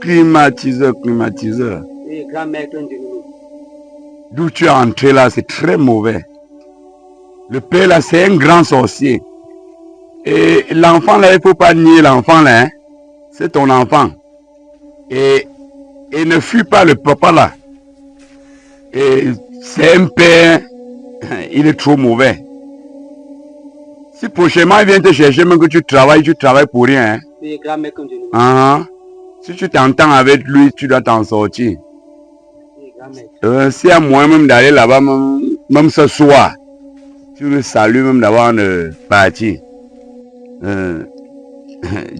Climatiseur, climatiseur. Oui, grand-mère de nous. D'où tu es entré là, c'est très mauvais. Le père là, c'est un grand sorcier. Et l'enfant là, il ne faut pas nier l'enfant là. Hein? C'est ton enfant. Et ne fuis pas le papa là. Et c'est un père, il est trop mauvais. Si prochainement il vient te chercher, même que tu travailles pour rien. Hein? Oui, grand-mère de nous. Si tu t'entends avec lui, tu dois t'en sortir. Oui, grand-mère. Si à moi même d'aller là-bas, même ce soir, tu le salues même d'avoir une partie.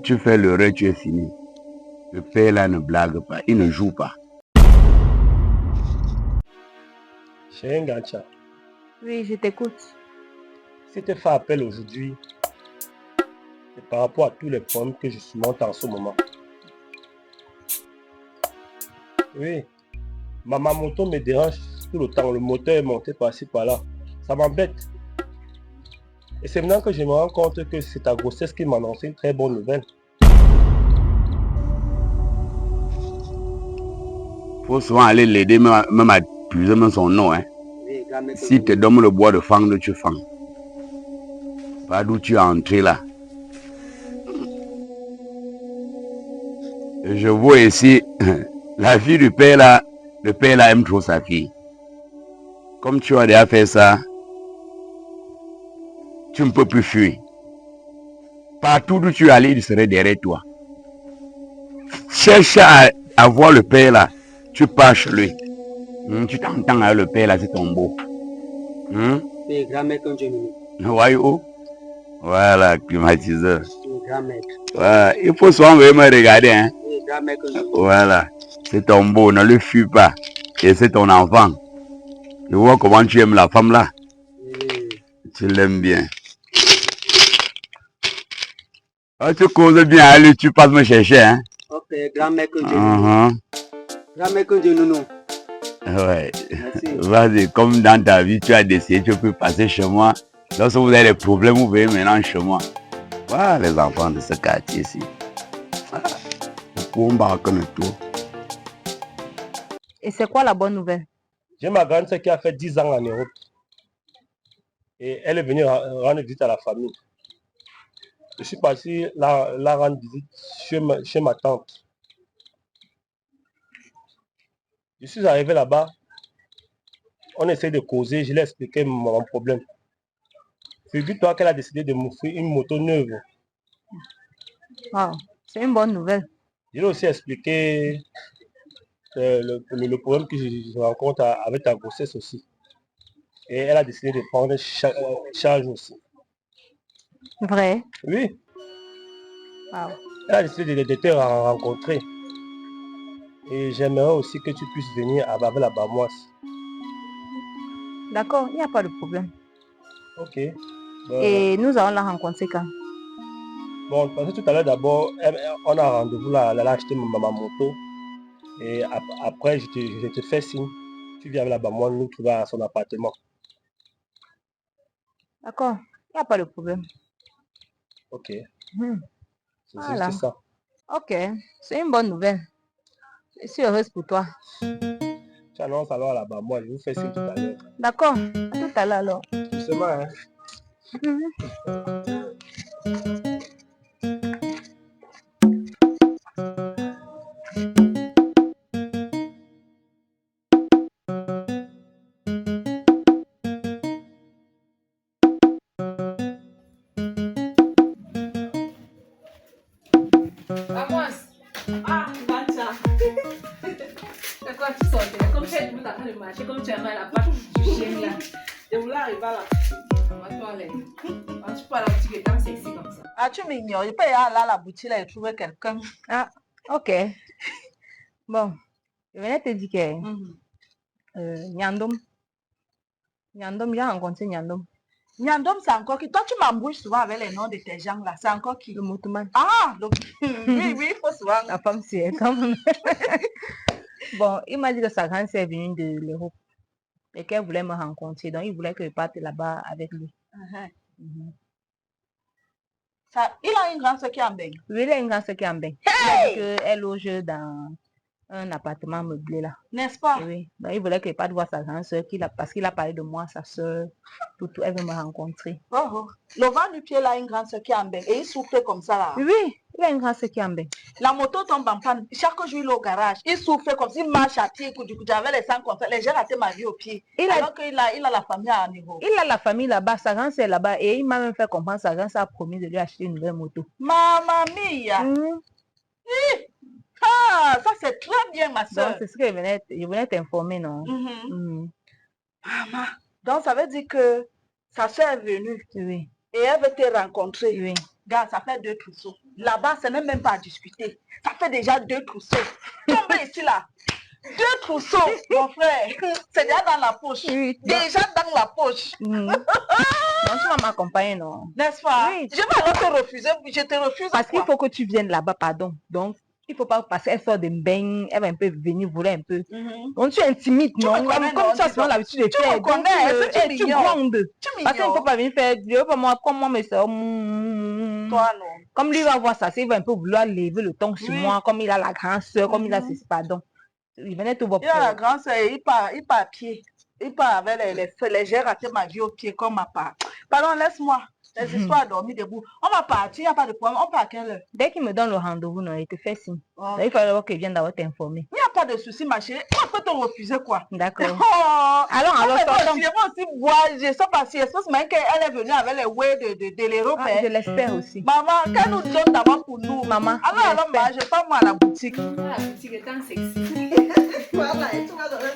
Tu fais l'heure, tu es fini. Le père là ne blague pas, il ne joue pas. Chérie Ngacha. Oui, je t'écoute. Si tu fais appel aujourd'hui, c'est par rapport à tous les problèmes que je surmonte en ce moment. Oui, ma moto me dérange tout le temps. Le moteur est monté par-ci par-là. Ça m'embête. Et c'est maintenant que je me rends compte que c'est ta grossesse qui m'a annoncé une très bonne nouvelle. Faut souvent aller l'aider, même à puiser même son nom. Hein. Oui, grand-mère. Si tu donnes le bois de fang, tu fang. Pas d'où tu es entré là. Et je vois ici, la fille du père là, le père là aime trop sa fille. Comme tu as déjà fait ça, tu ne peux plus fuir. Partout où tu es allé, il serait derrière toi. Cherche à voir le père là. Tu pars chez lui. Tu t'entends avec le père là, c'est ton beau. Oui, grand-mère de nous. Voyez-vous? Voilà, climatiseur. Oui, grand-mère. Voilà. Il faut souvent vraiment regarder. Hein? Oui, grand-mère de nous. Voilà. C'est ton beau, ne le fuis pas. Et c'est ton enfant. Je vois comment tu aimes la femme là. Oui. Tu l'aimes bien. Quand tu causes bien à lui, tu passes me chercher. Hein? Ok, grand-mère de nous. Grand-mère de nous. Ouais. Merci. Vas-y, comme dans ta vie, tu as décidé, tu peux passer chez moi. Lorsque vous avez des problèmes, vous venez maintenant chez moi. Voilà les enfants de ce quartier ici. Et c'est quoi la bonne nouvelle? J'ai ma grande sœur qui a fait 10 ans en Europe. Et elle est venue rendre visite à la famille. Je suis parti la rendre visite chez ma tante. Je suis arrivé là-bas. On essaie de causer, je lui ai expliqué mon problème. Figure-toi qu'elle a décidé de m'offrir une moto neuve. Wow, c'est une bonne nouvelle. Je lui ai aussi expliqué le problème que je rencontre avec ta grossesse aussi. Et elle a décidé de prendre charge aussi. Vrai? Oui. Wow. Elle a décidé de te rencontrer. Et j'aimerais aussi que tu puisses venir avec la Bamoise. D'accord, il n'y a pas de problème. Ok. Et nous allons la rencontrer quand? Bon, parce que tout à l'heure d'abord, on a rendez-vous là, elle a acheté ma moto. Et après, je te fais signe. Tu viens avec la Bamoise nous trouver à son appartement. D'accord, il n'y a pas de problème. Ok. Voilà. C'est ça. Ok, c'est une bonne nouvelle. Je suis heureuse pour toi. Tu annonces alors là-bas, moi je vous fais signe tout à l'heure. D'accord, à tout à l'heure alors. Justement, hein. Vamos. Ah, Nata. C'est quoi, tu sortais? Comme tu es en train de marcher, comme tu es à la patte du chien là. Je voulais arriver à la toilette. Tu peux aller à la boutique et tant sexy comme ça. Ah, tu m'ignores. Je peux aller à la boutique là et trouver quelqu'un. Ah, ok. Bon, je venais te dire que Nyandom, j'ai rencontré Nyandom. Nyandom, c'est encore qui? Toi, tu m'embrouilles souvent avec les noms de tes gens là. C'est encore qui? Le motoman. Ah, oui, il faut souvent. La femme, c'est quand même. Bon, il m'a dit que sa grande sœur est venue de l'Europe et qu'elle voulait me rencontrer. Donc, il voulait que je parte là-bas avec lui. Il a une grande sœur qui est en bain. Oui, il a une grande sœur qui est en bain. Il a dit qu'elle loge dans un appartement meublé là. N'est-ce pas? Oui. Donc, il voulait qu'elle parte voir sa grande sœur parce qu'il a parlé de moi, sa sœur. Tout, elle veut me rencontrer. Le vent du pied là, une grande sœur qui est en bain. Et il souffre comme ça là. Oui, il a une grande sœur qui est en bain. La moto tombe en panne. Chaque jour, il est au garage. Il souffre comme s'il marche à pied. Du coup, j'avais les sangs comme ça. Les gens raté ma vie au pied. Alors qu'il a la famille à un niveau. Il a la famille là-bas. Sa grande sœur est là-bas. Et il m'a même fait comprendre. Sa grande sœur a promis de lui acheter une nouvelle moto. Mamma mia! Ah, ça c'est très bien, ma soeur. Donc, c'est ce que je venais t'informer, non? Maman. Donc, ça veut dire que sa soeur est venue. Oui. Et elle veut te rencontrer. Oui. Regarde, ça fait 2 trousseaux. Là-bas, ce n'est même pas à discuter. Ça fait déjà 2 trousseaux. Tombez ici, là. 2 trousseaux, mon frère. C'est déjà dans la poche. Oui. Déjà dans la poche. Donc, tu vas m'accompagner, non? N'est-ce pas? Oui. Je vais alors te refuser. Je te refuse. Parce qu'il faut que tu viennes là-bas, pardon. Donc, il ne faut pas passer. Elle sort de bain. Elle va un peu venir voler un peu. Donc, tu es intimide, non? Comme tu as souvent l'habitude de faire. Tu me connais. Tu grondes. Parce qu'il ne faut pas venir faire. Comme moi, mes soeurs. Toi, non. Comme lui va voir ça, il va un peu vouloir lever le ton sur moi. Comme il a la grande soeur, comme il a ceci, pardon. Il venait tout voir. Il a la grande soeur, il part à pied. Il part avec les j'ai raté ma vie au pied comme ma part. Pardon, laisse-moi. Les histoires dormir debout. On va partir, il n'y a pas de problème. On part à quelle heure? Dès qu'il me donne le rendez-vous, non, il te fait signe. Donc, il faut d'abord qu'il vienne d'abord t'informer. Il n'y a pas de souci, ma chérie. On peut te refuser quoi? D'accord. Alors, sortons. Je vais aussi boire. Je sais pas si elle est venue avec les way de l'Europe. Je l'espère aussi. Maman, qu'elle nous donne d'abord pour nous. Maman. Alors, je pars moi à la boutique. La boutique est tant sexy. Voilà, et tu vas dans le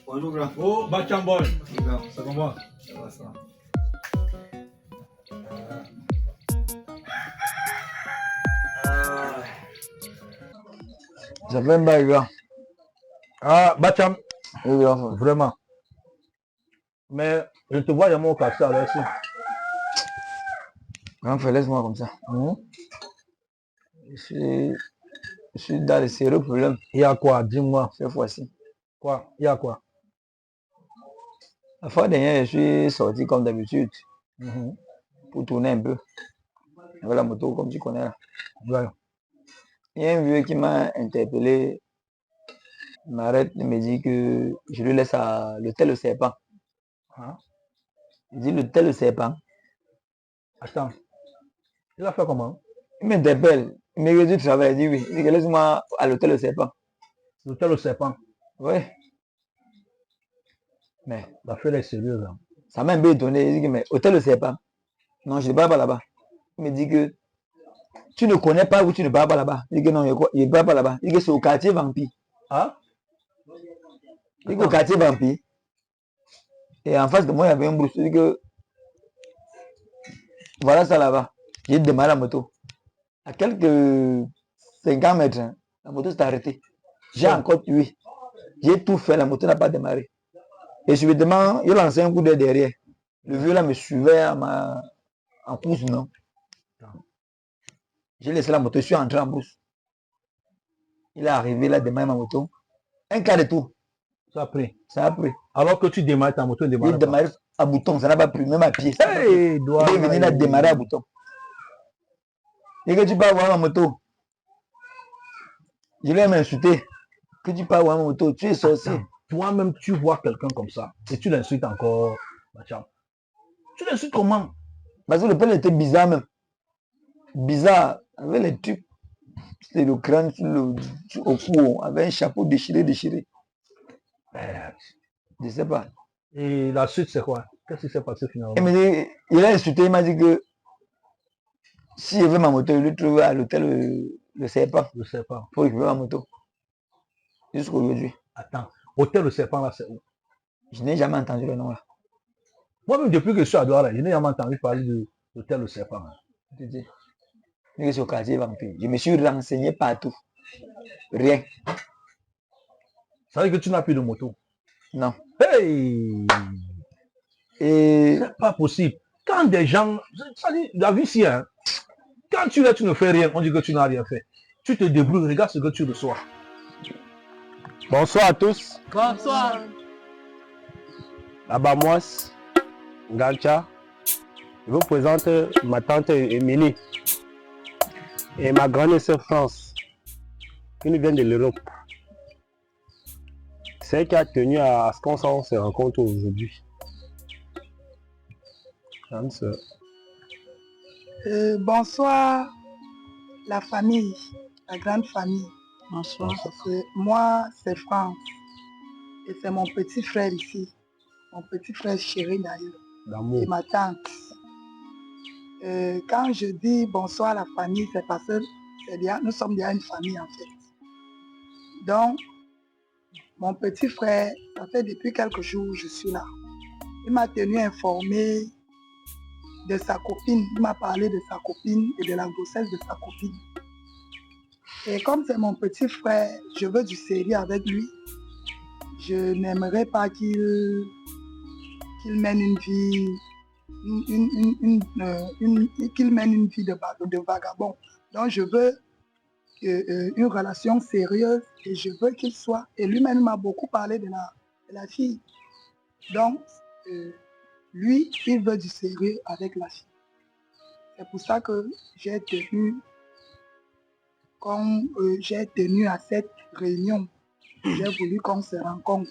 Bonjour grand. Oh, Bachambol. Ça comment? Ça va, ça va. J'avais un bail, grand. Ah, Bacham. Oui, grand. Vraiment. Mais je te vois, il y a mon cassé à l'aise. Grand frère, laisse-moi comme ça. Je suis dans les sérieux problèmes. Il y a quoi? Dis-moi. Cette fois-ci. Quoi? Il y a quoi? La fois dernière, je suis sorti comme d'habitude pour tourner un peu. Avec la moto, comme tu connais là. Ouais. Il y a un vieux qui m'a interpellé. Il m'arrête, il me dit que je lui laisse à l'hôtel Le Serpent. Hein? Il dit l'hôtel Le Serpent. Attends. Il a fait comment? Il m'interpelle. Il me dit du travail. Il dit oui. Il dit que laisse-moi à l'hôtel Le Serpent. L'hôtel Le Serpent. Oui. Mais l'affaire est sérieuse. Hein. Ça m'a un peu étonné. Il dit que mais hôtel Le Serpent. Non, je ne parle pas là-bas. Il me dit que tu ne connais pas ou tu ne parles pas là-bas. Il dit que non, il ne parle pas là-bas. Il dit que c'est au quartier Vampire. Ah? Il dit qu'au quartier Vampire. Et en face de moi, il y avait un brousse. Il dit que voilà ça là-bas. J'ai démarré la moto. À quelques 50 mètres, hein, la moto s'est arrêtée. J'ai encore tué. J'ai tout fait, la moto n'a pas démarré. Et subitement, il a lancé un coup de derrière. Le vieux là me suivait en pouce, non. J'ai laissé la moto, je suis entré en pouce. Il est arrivé, il a démarré ma moto. Un quart de tour. Ça a pris. Ça a pris. Alors que tu démarres ta moto, il démarre à bouton, ça n'a pas pris, même à pied. Hey, il est venu à démarrer à bouton. Et que tu peux avoir ma moto. Je lui ai insulté. Que tu peux avoir ma moto, tu es sorcier. Toi-même, tu vois quelqu'un comme ça et tu l'insultes encore. Tu l'insultes comment? Parce que le père était bizarre même. Bizarre, avec les trucs. C'était le crâne au cou, avec un chapeau déchiré. Je sais pas. Et la suite, c'est quoi? Qu'est-ce qui s'est passé finalement? Il a insulté, il m'a dit que si je veux ma moto, il lui trouve à l'hôtel Le Serpent. Le Serpent. Il faut récupérer ma moto. Jusqu'aujourd'hui. Attends, hôtel Le Serpent là, c'est où? Je n'ai jamais entendu le nom là. Moi-même, depuis que je suis à Douala, je n'ai jamais entendu parler de l'hôtel Le Serpent. Je dis. Je suis au quartier Vampire. Je me suis renseigné partout. Rien. Ça veut dire que tu n'as plus de moto? Non. Hey! Et C'est pas possible. Quand des gens, ça dit, la vie c'est hein, quand tu es, tu ne fais rien, on dit que tu n'as rien fait. Tu te débrouilles, regarde ce que tu reçois. Bonsoir à tous. Bonsoir. Abamos, Ngancha. Je vous présente ma tante Émilie et ma grande sœur France, qui nous viennent de l'Europe. C'est elle qui a tenu à ce qu'on se rencontre aujourd'hui. Grande sœur. Bonsoir, la famille, la grande famille. Bonsoir. Moi, c'est France. Et c'est mon petit frère ici. Mon petit frère chéri d'ailleurs. L'amour. Et ma tante. Quand je dis bonsoir à la famille, c'est parce que nous sommes déjà une famille en fait. Donc, mon petit frère, ça fait depuis quelques jours je suis là. Il m'a tenu informé de sa copine. Il m'a parlé de sa copine et de la grossesse de sa copine. Et comme c'est mon petit frère, je veux du sérieux avec lui. Je n'aimerais pas qu'il mène une vie, qu'il mène une vie de vagabond. Donc je veux une relation sérieuse et je veux qu'il soit. Et lui-même m'a beaucoup parlé de la fille. Donc lui, il veut du sérieux avec la fille. C'est pour ça que j'ai tenu à cette réunion. J'ai voulu qu'on se rencontre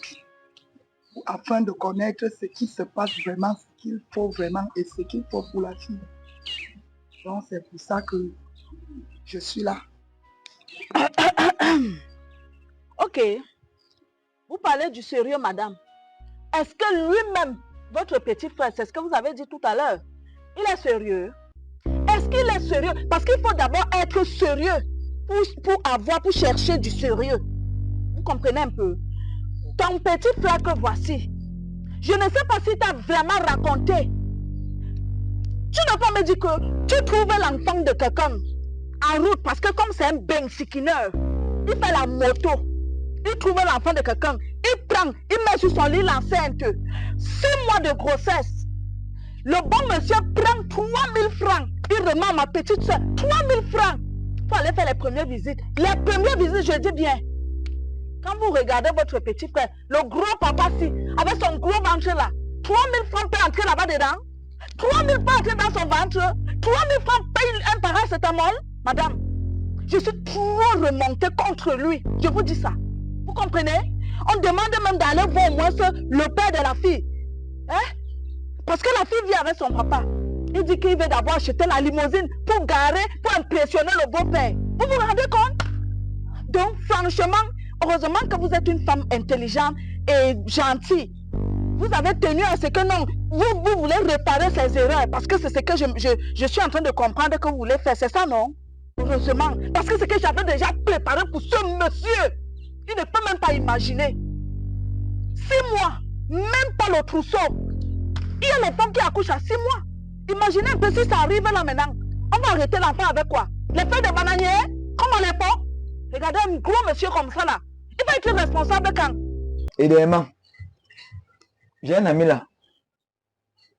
afin de connaître ce qui se passe vraiment, ce qu'il faut vraiment et ce qu'il faut pour la fille. Donc c'est pour ça que je suis là. Ok. Vous parlez du sérieux, madame. Est-ce que lui-même, votre petit frère, c'est ce que vous avez dit tout à l'heure, il est sérieux? Est-ce qu'il est sérieux? Parce qu'il faut d'abord être sérieux pour chercher du sérieux. Vous comprenez un peu? Ton petit frère que voici, je ne sais pas si tu as vraiment raconté. Tu ne peux pas me dire que tu trouves l'enfant de quelqu'un en route parce que comme c'est un bensikineur, il fait la moto, il trouve l'enfant de quelqu'un, il prend, il met sur son lit l'enceinte. 6 mois de grossesse. Le bon monsieur prend 3000 francs. Il remet à ma petite soeur 3000 francs pour aller faire les premières visites. Les premières visites, je dis bien. Quand vous regardez votre petit frère, le gros papa-ci, avec son gros ventre là, 3000 francs peut entrer là-bas dedans. 3000 peut entrer dans son ventre. 3000 francs paye un paracétamol. Madame, je suis trop remontée contre lui. Je vous dis ça. Vous comprenez? On demande même d'aller voir au moins le père de la fille. Hein? Parce que la fille vit avec son papa. Il dit qu'il veut d'abord acheter la limousine pour garer, pour impressionner le beau-père. Vous vous rendez compte? Donc, franchement, heureusement que vous êtes une femme intelligente et gentille. Vous avez tenu à ce que non, vous voulez réparer ces erreurs parce que c'est ce que je suis en train de comprendre que vous voulez faire. C'est ça, non? Heureusement. Parce que c'est que j'avais déjà préparé pour ce monsieur. Il ne peut même pas imaginer. 6 mois, même pas le trousseau. Il y a les femmes qui accouchent à 6 mois. Imaginez un peu si ça arrive là maintenant. On va arrêter l'enfant avec quoi? Les feuilles de bananier? Comme à l'époque? Regardez un gros monsieur comme ça là. Il va être responsable quand? Et demain, j'ai un ami là.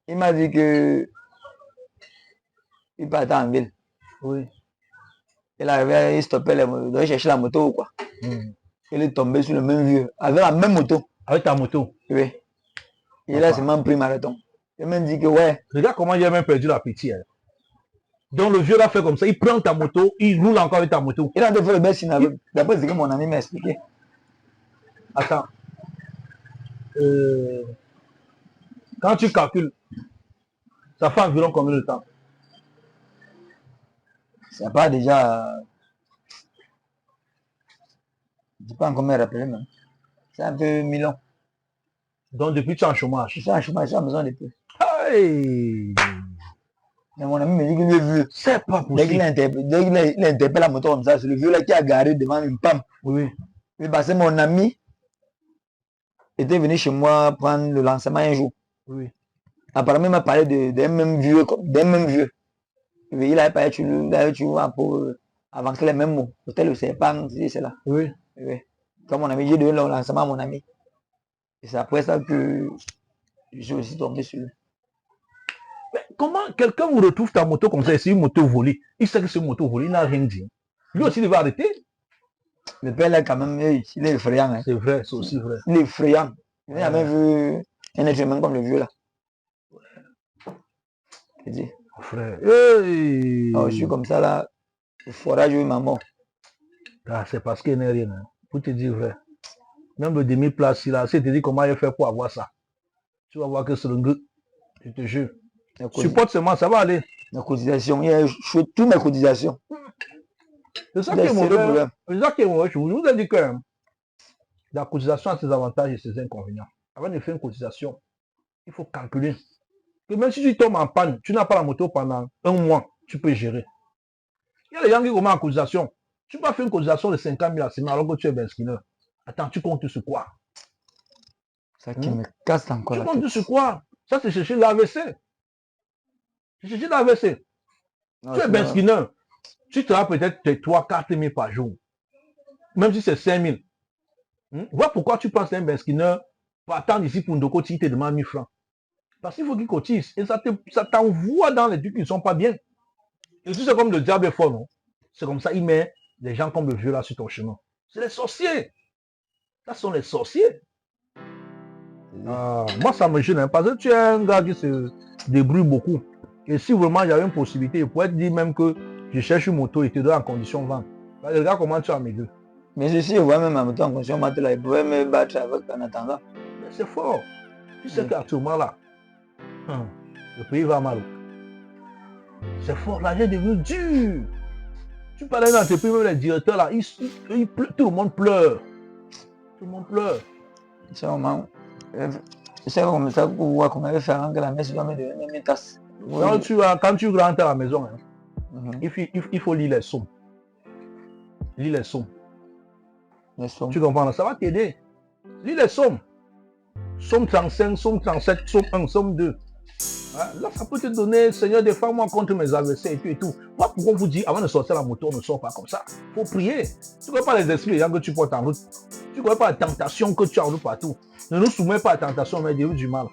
Il m'a dit que il partait en ville. Oui. Il arrivait, il stoppait les motos, il devait chercher la moto ou quoi. Il est tombé sur le même vieux, avec la même moto. Avec ta moto? Oui. Il a seulement pris marathon. Il m'a dit que ouais. Regarde comment il a même perdu l'appétit. Hein. Donc le vieux l'a fait comme ça, il prend ta moto, il roule encore avec ta moto. Il a fait le best d'après ce que mon ami m'a expliqué. Attends. Quand tu calcules, ça fait environ combien de temps? Ça pas déjà... Je ne sais pas encore me rappeler, mais c'est un peu 1000 ans. Donc depuis tu es en chômage? Je suis en chômage, j'ai besoin de peu. Hey. Mais mon ami me dit qu'il est vieux. C'est pas possible. Dès qu'il interpelle la moto comme ça, c'est le vieux là qui a garé devant une pomme. Oui. Oui, parce que mon ami était venu chez moi prendre le lancement un jour. Oui. Apparemment, il m'a parlé d'un même vieux. Oui, il avait parlé sur lui pour avancer les mêmes mots. Peut-être le serpent, c'est là. Oui. Oui. Comme mon ami, j'ai donné le lancement à mon ami. Et c'est après ça que je suis aussi tombé sur lui. comment quelqu'un vous retrouve ta moto comme ça, c'est une moto volée. Il sait que c'est une moto volée, il n'a rien dit. Lui aussi, il va arrêter. Le père là, quand même, il est effrayant. Hein. C'est vrai, c'est aussi vrai. Il est effrayant. Il n'a jamais vu un être humain comme le vieux là. Je dis. Frère. Hey. Alors, je suis comme ça là. Le forage, oui, maman. Ah, c'est parce qu'il n'est rien. Hein. Pour te dire vrai. Même le demi-place, là, c'est te dire comment il fait pour avoir ça. Tu vas voir que c'est le gars. Je te jure. Supporte seulement, ça va aller. La cotisation, je fais toutes mes cotisations. C'est ça qui est mauvais. C'est ça qui est mauvais. Je vous ai dit que la cotisation a ses avantages et ses inconvénients. Avant de faire une cotisation, il faut calculer. Que même si tu tombes en panne, tu n'as pas la moto pendant un mois, tu peux gérer. Il y a des gens qui commencent en cotisation. Tu peux faire une cotisation de 50 000 à la semaine alors que tu es Benskinner. Attends, tu comptes sur quoi? Ça qui me casse encore tu la tête. comptes sur quoi? Ça, c'est chercher l'AVC. C'est chercher l'AVC. Tu es Benskinner. Tu te as peut-être 3-4 000 par jour. Même si c'est 5 000. Voilà pourquoi tu penses à un Benskinner partant d'ici pour Ndoko, il te demande 1000 francs. Parce qu'il faut qu'il cotise. Et ça t'envoie dans les trucs qui ne sont pas bien. Et si c'est comme le diable est fort, non? C'est comme ça, il met des gens comme le vieux là sur ton chemin. C'est les sorciers. Ça sont les sorciers. Ah, moi, ça me gêne. Hein, parce que tu es un gars qui se débrouille beaucoup. Et si vraiment il y avait une possibilité, il pourrait te dire même que je cherche une moto et te donne en condition vente. Regarde comment tu as mes deux. Mais je suis même ma moto en condition vente là, il pouvait me battre avec en attendant. Mais c'est fort. Tu sais qu'actuellement là, le pays va mal. C'est fort, l'argent est devenu dur. Tu parles d'une entreprise, même les directeurs là, tout le monde pleure. Tout le monde pleure. C'est vraiment. C'est comme ça qu'on voit qu'on avait fait que la messe va me donner mes tasses. Quand tu rentres à la maison, hein, il faut lire les sommes. Lis les sommes. Les sommes. Tu comprends? Ça va t'aider. Lis les sommes. Somme 35, somme 37, somme 1, somme 2. Là, ça peut te donner, Seigneur, défends-moi contre mes adversaires et tout. Moi, pourquoi vous dire, avant de sortir la moto, on ne sort pas comme ça. Il faut prier. Tu ne connais pas les esprits que tu portes en route. Tu ne connais pas la tentation que tu as en route partout. Ne nous soumets pas à la tentation, mais dis-nous du mal.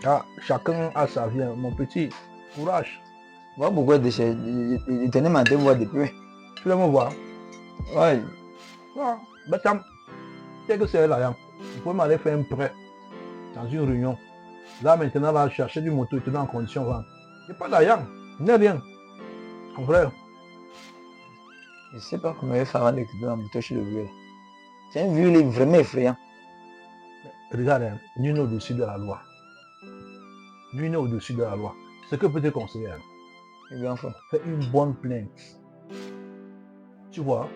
Ah, chacun a sa vie. Mon petit, courage. Voilà pourquoi il tenait ma tête voir depuis. Tu veux me voir? Oui. Ben, c'est que c'est là. Vous pouvez m'aller faire un prêt dans une réunion. Là, maintenant, là, chercher du moto, tu es en condition de vendre. Il n'y a pas d'argent, il n'y a rien. Mon frère. Je ne sais pas comment il va faire récupérer la moto chez le vieux. C'est un vieux, il est vraiment effrayant. Regarde, hein, nul n'est au-dessus de la loi. Nul n'est au-dessus de la loi. Ce que peut te conseiller, fais une bonne plainte. Tu vois,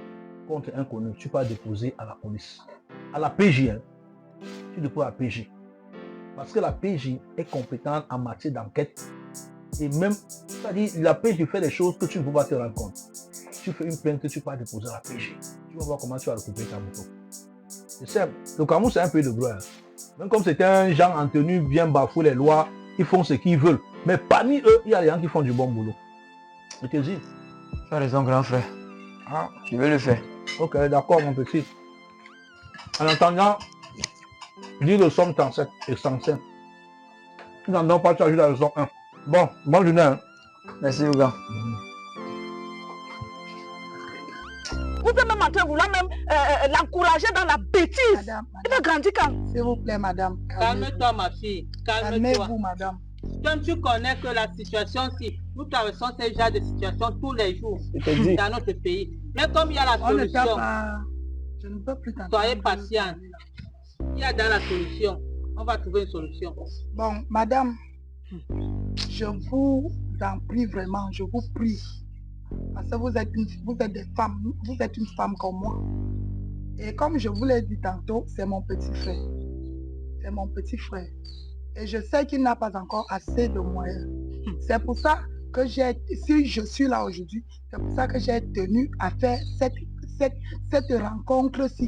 contre un connu, tu peux déposer à la police. À la PJ, hein. Tu déposes à la PJ. Parce que la PJ est compétente en matière d'enquête. Et même, c'est-à-dire, la PJ fait des choses que tu ne peux pas te rendre compte. Tu fais une plainte que tu peux déposer à la PJ. Tu vas voir comment tu vas récupérer ta moto. C'est simple. Le Cameroun, c'est un pays de gloire. Même comme c'est un genre en tenue bien bafoué les lois, ils font ce qu'ils veulent. Mais parmi eux, il y a des gens qui font du bon boulot. Je te dis. Tu as raison, grand frère. Ah. Je vais le faire. Ok, d'accord, mon petit. En attendant, lis le somme 37 et 105. Tu n'en donnes pas, tu ajoutes la leçon 1. Bon, bonne journée. Hein. Merci, Ouga. Vous êtes même en train de vouloir même l'encourager dans la bêtise. Madame, Il va grandir quand? s'il vous plaît, madame. Calme-toi, ma fille. Calme-toi. Calmez-vous, madame. Toi, tu connais que la situation-ci, nous traversons ce genre de situation tous les jours dans notre pays. Mais comme il y a la solution, je ne peux plus t'entendre. soyez patient. Il y a dans la solution. On va trouver une solution. Bon, madame, je vous en prie vraiment, je vous prie. Parce que vous êtes des femmes, vous êtes une femme comme moi. Et comme je vous l'ai dit tantôt, c'est mon petit frère. C'est mon petit frère. Et je sais qu'il n'a pas encore assez de moyens. C'est pour ça que si je suis là aujourd'hui, c'est pour ça que j'ai tenu à faire cette rencontre-ci.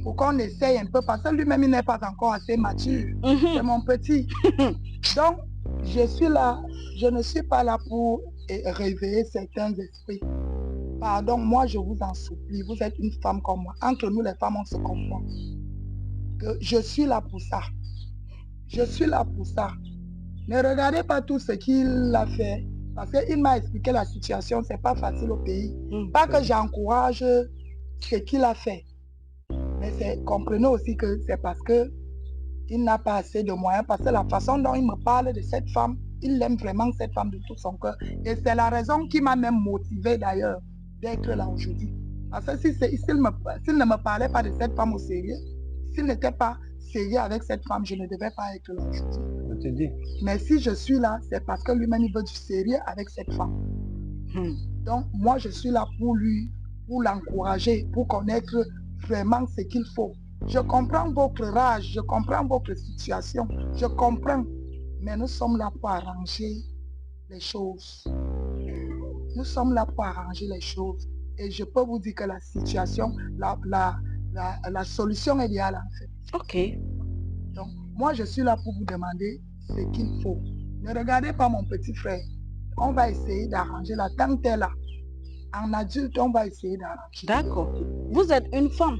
Pour qu'on essaye un peu, parce que lui-même, il n'est pas encore assez mature. C'est mon petit. Donc, je suis là, je ne suis pas là pour réveiller certains esprits. Pardon, moi, je vous en supplie, vous êtes une femme comme moi. Entre nous, les femmes, on se comprend. Que je suis là pour ça. Je suis là pour ça. Ne regardez pas tout ce qu'il a fait. Parce qu'il m'a expliqué la situation, c'est pas facile au pays. Pas que j'encourage ce qu'il a fait. Mais comprenez aussi que c'est parce que il n'a pas assez de moyens. Parce que la façon dont il me parle de cette femme, il aime vraiment cette femme de tout son cœur. Et c'est la raison qui m'a même motivé d'ailleurs d'être là aujourd'hui. Parce que s'il ne me parlait pas de cette femme au sérieux, s'il n'était pas sérieux avec cette femme, je ne devais pas être là aujourd'hui. Je te dis. Mais si je suis là, c'est parce que lui-même il veut du sérieux avec cette femme. Donc moi je suis là pour lui, pour l'encourager, pour connaître vraiment ce qu'il faut. Je comprends votre rage, je comprends votre situation, je comprends. Mais nous sommes là pour arranger les choses. Nous sommes là pour arranger les choses. Et je peux vous dire que la situation, la solution est là en fait. Ok. Donc, moi, je suis là pour vous demander ce qu'il faut. Ne regardez pas mon petit frère. On va essayer d'arranger la tante est là. En adulte, on va essayer d'arranger. D'accord. Vous êtes une femme.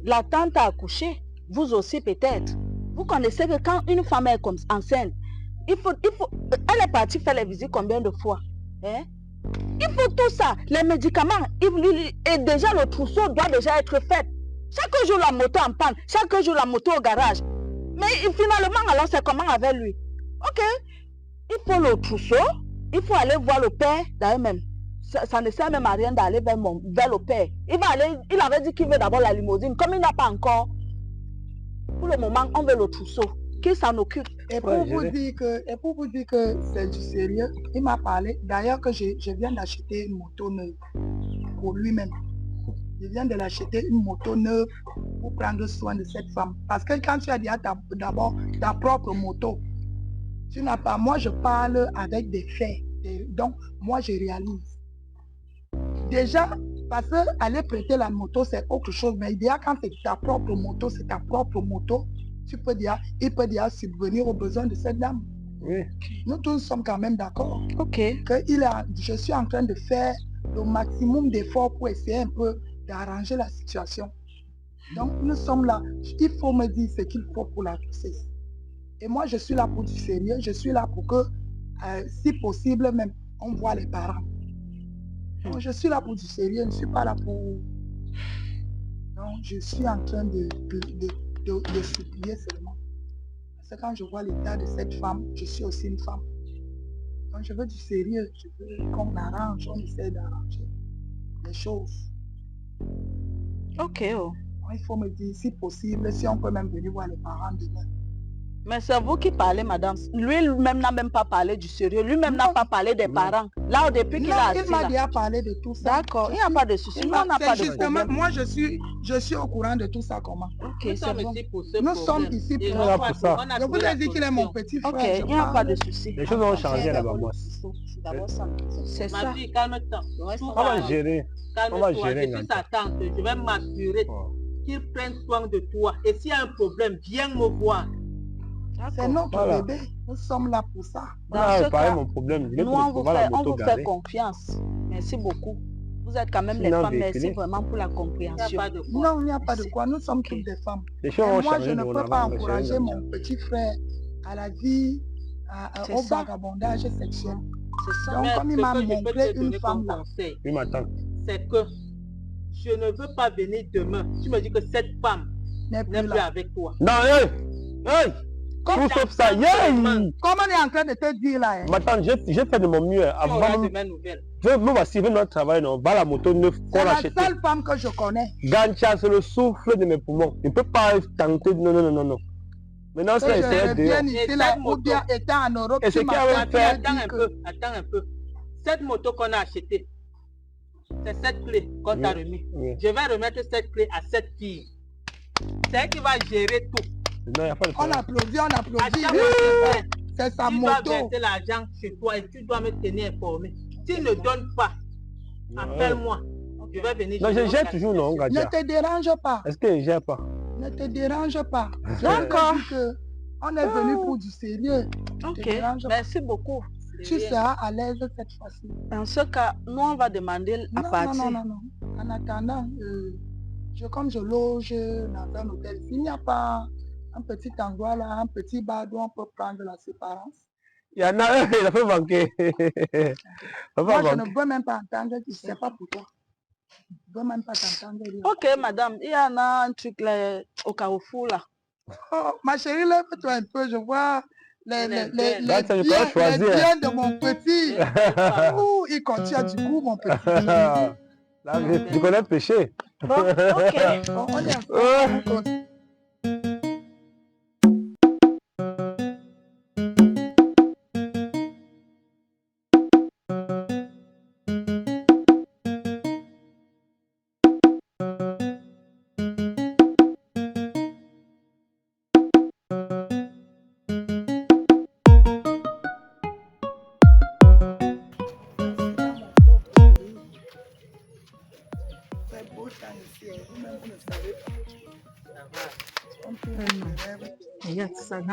La tante a accouché. Vous aussi peut-être. Vous connaissez que quand une femme est comme enceinte, elle est partie faire les visites combien de fois? Hein? Il faut tout ça. Les médicaments. Et déjà le trousseau doit déjà être fait. Chaque jour la moto en panne. Chaque jour la moto au garage. Mais finalement, alors c'est comment avec lui? Ok. Il faut le trousseau. Il faut aller voir le père d'ailleurs même. Ça ne sert même à rien d'aller vers le père. Il avait dit qu'il veut d'abord la limousine. Comme il n'a pas encore, pour le moment, on veut le trousseau. Qui s'en occupe? Et pour vous dire que c'est du sérieux, il m'a parlé. D'ailleurs que je viens d'acheter une moto neuve pour lui-même. Je viens de l'acheter une moto neuve pour prendre soin de cette femme. Parce que quand tu as déjà d'abord ta propre moto, tu n'as pas. Moi, je parle avec des faits. Donc, moi, je réalise. Déjà, parce qu'aller prêter la moto, c'est autre chose. Mais déjà, quand c'est ta propre moto, c'est ta propre moto, il peut déjà subvenir aux besoins de cette dame. Oui. Nous tous sommes quand même d'accord. Ok. Je suis en train de faire le maximum d'efforts pour essayer un peu d'arranger la situation. Donc, nous sommes là. Il faut me dire ce qu'il faut pour la grossesse. Et moi, je suis là pour du sérieux. Je suis là pour que, si possible, même, on voit les parents. Donc, je suis là pour du sérieux. Je ne suis pas là pour... Donc, je suis en train de supplier seulement. Parce que quand je vois l'état de cette femme, je suis aussi une femme. Donc, je veux du sérieux. Je veux qu'on arrange, on essaie d'arranger les choses. Ok. Oh. Il faut me dire, si possible, si on peut même venir voir les parents demain. Mais c'est vous qui parlez, madame. Lui-même n'a même pas parlé du sérieux. Lui-même n'a pas parlé des parents. Là, depuis qu'il a assis il m'a là. déjà parlé de tout ça. D'accord, il n'y a pas de souci. Moi, on n'a pas de problème. Moi, je suis au courant de tout ça, comment. Ok, Nous sommes ici pour ce Nous sommes ici Et pour on là va- pour ça. on a Je vous trouvé la ai dit qu'il est mon petit frère. Ok, je il n'y a parle. pas de souci. Les choses ont changé là-bas, moi. D'abord ça. C'est Ma ça. fille, calme-toi. On va gérer. On va Calme-toi, gérer, je suis Nanta. sa tante. Je vais m'assurer qu'il prenne soin de toi. Et s'il y a un problème, viens me voir. C'est notre Voilà. bébé. Nous sommes là pour ça. On Dans a ce réparé cas, mon problème. Je vais nous, te on retrouver la moto vous fait garée. confiance. Merci beaucoup. Vous êtes quand même les Sinon, femmes. Merci véhiculé. vraiment pour la Il n'y a compréhension. pas de quoi. Non, il n'y a pas de quoi. Nous sommes toutes des femmes. Les Et choses ont moi, changé. je ne peux pas dorénavant, encourager chérie, mon petit frère à la vie, C'est au ça. vagabondage sexuel. C'est ça. Donc, Mais comme il ce m'a que je peux montré te une donner femme comme là, conseil, Oui, ma tante. c'est que je ne veux pas venir demain. Tu me dis que cette femme n'est n'est plus plus là. avec toi. Non, hey! Hey! Comme Tout sauf ça. ta femme Yeah! seulement. Comme on est en train de te dire là, hein, Ma tante, j'ai fait de mon mieux. Tu auras Avant de même. mes nouvelles. Voici notre travail. On va la moto neuve qu'on c'est a la achetée. seule femme que je connais. Gantia, c'est le souffle de mes poumons. Il ne peut pas tenter. Non. Maintenant, Que ça, je c'est dehors. revienne ici là, ou bien étant en Europe, Et ce tu qui m'as avait fait- Attends un peu. Cette moto qu'on a achetée, c'est cette clé qu'on t'a remis. Oui. Je vais remettre cette clé à cette fille. C'est elle qui va gérer tout. Non, il n'y a pas de On problème. applaudit, on À applaudit. chaque fois, C'est sa tu dois moto. verser l'argent chez toi et tu dois me tenir informé. S'il ne donne pas, appelle-moi. Je vais venir. Non, chez je toi. gère toujours, non, Ne Gadia. te dérange pas. Est-ce que je gère pas? Ne te dérange pas. D'accord. On est venu pour du sérieux. Ne te Ok. dérange pas. Merci beaucoup. Tu seras à l'aise cette fois-ci. Dans ce cas, nous, on va demander à partir. Non. En attendant, comme je loge dans un hôtel, s'il n'y a pas un petit endroit là, un petit bar où on peut prendre la séparance, Il y en a un, il a fait manquer. Moi, je ne veux même pas entendre, c'est pas pour toi. Je ne veux même pas t'entendre. Ok, madame, il y en a un truc là, au Carrefour là. Oh, ma chérie, lève-toi un peu, je vois les biens de mon petit. Oh, il contient du goût, mon petit. Là, tu connais le péché. Bon, ok. Bon, on est ensemble.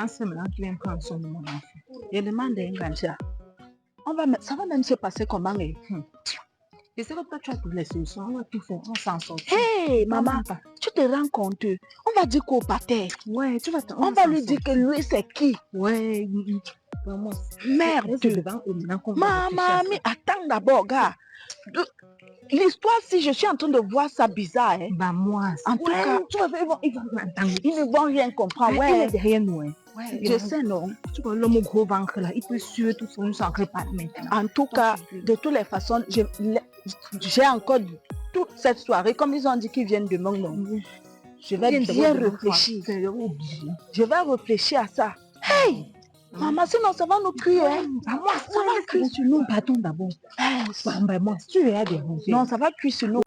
Ça maintenant qui vient prendre son nom. Je demande à Ngancha. Ça va même se passer comment? Et c'est que toi, tu as toutes les solutions. On va tout faire. On s'en sort. Hey, maman, tu te rends compte? On va dire qu'au pater. Ouais, tu vas on va lui dire que lui, c'est qui? Ouais. Merde. Maman, mais attends d'abord, gars. L'histoire, si je suis en train de voir ça bizarre, hein. Bah moi, en tout cas, tu vas voir, ils ne vont rien comprendre. Ouais. Il est derrière nous. Hein. Ouais, je sais, non. Tu vois, l'homme au gros ventre là, il peut suer tout son sacré pas maintenant. En tout cas, de toutes les façons, j'ai encore toute cette soirée, comme ils ont dit qu'ils viennent demain, non. Je vais bien réfléchir. Je vais réfléchir à ça. Hey! Maman, sinon ça va nous crier. Hein? Ça va crier sur nous. Pardon d'abord. Moi, tu es à des. Non, ça va crier sur nous.